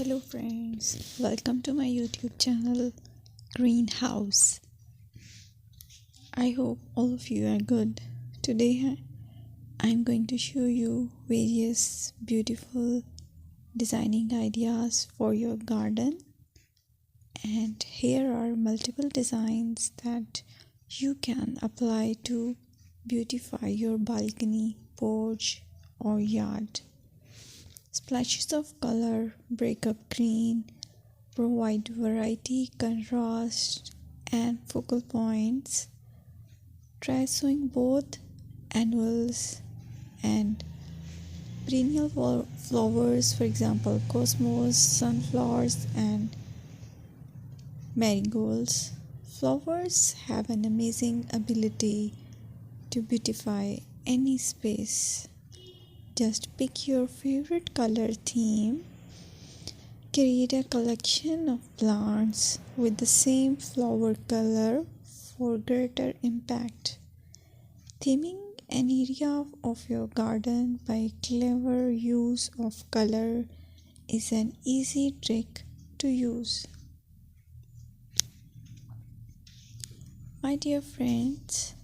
Hello friends, welcome to my YouTube channel Greenhouse. I hope all of you are good. Today I'm going to show you various beautiful designing ideas for your garden, and here are multiple designs that you can apply to beautify your balcony, porch or yard. Splashes of color break up green, provide variety, contrast, and focal points. Try sowing both annuals and perennial flowers, for example, cosmos, sunflowers, and marigolds. Flowers have an amazing ability to beautify any space. Just pick your favorite color theme. Create a collection of plants with the same flower color for greater impact. Theming an area of your garden by clever use of color is an easy trick to use. My dear friends,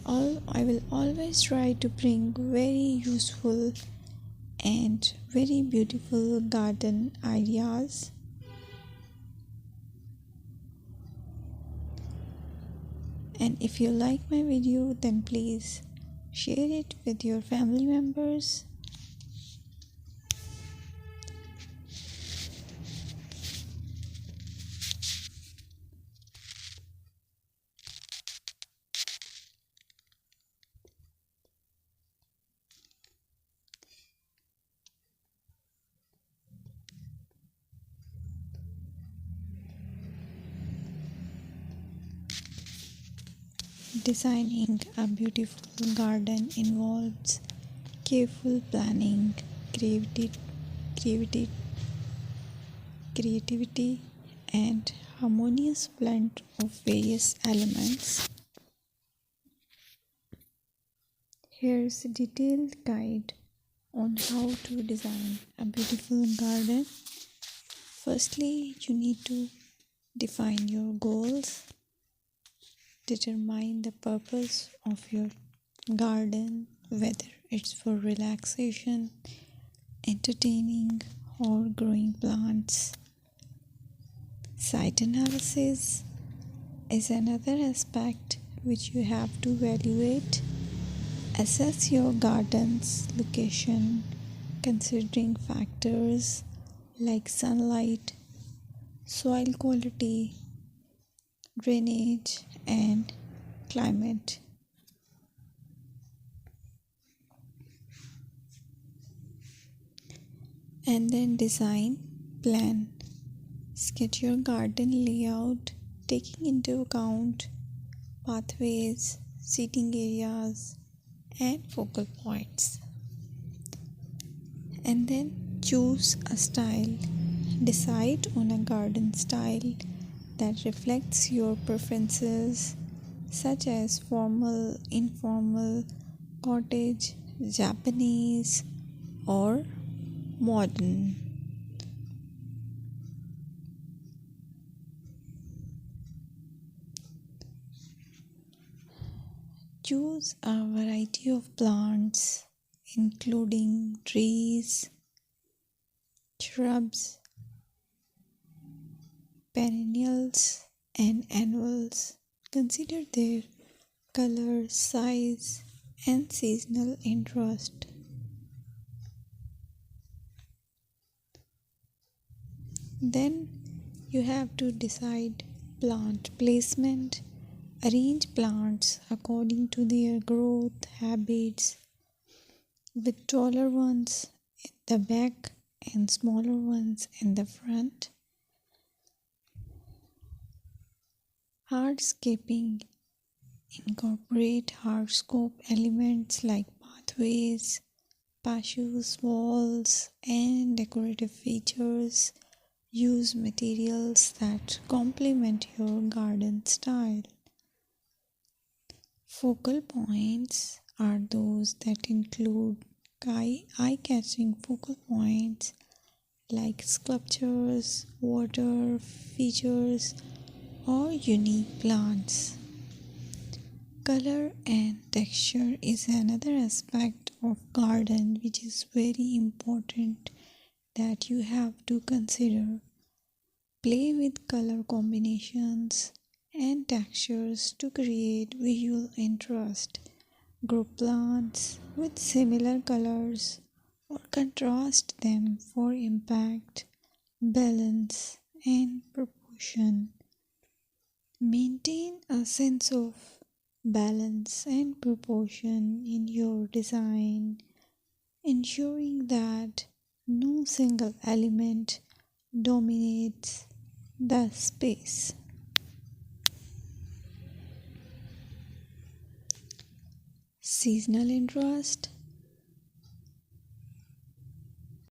I will always try to bring very useful and very beautiful garden ideas. And if you like my video, then please share it with your family members. Designing a beautiful garden involves careful planning, creativity, creativity, and harmonious blend of various elements. Here's a detailed guide on how to design a beautiful garden. Firstly, you need to define your goals. Determine the purpose of your garden, whether it's for relaxation, entertaining, or growing plants. Site analysis is another aspect which you have to evaluate. Assess your garden's location, considering factors like sunlight, soil quality, drainage, and climate. And then design plan. Sketch your garden layout, taking into account pathways, seating areas, and focal points. And then choose a style. Decide on a garden style that reflects your preferences, such as formal, informal, cottage, Japanese, or modern. Choose a variety of plants, including trees, shrubs, perennials, and annuals. Consider their color, size, and seasonal interest. Then you have to decide plant placement. Arrange plants according to their growth habits, with taller ones in the back and smaller ones in the front. Hardscaping. Incorporate hardscape elements like pathways, patios, walls, and decorative features. Use materials that complement your garden style. Focal points are those that include eye-catching focal points like sculptures, water features, or unique plants. Color and texture is another aspect of garden which is very important that you have to consider. Play with color combinations and textures to create visual interest. Group plants with similar colors or contrast them for impact, balance, and proportion. Maintain a sense of balance and proportion in your design, ensuring that no single element dominates the space. Seasonal interest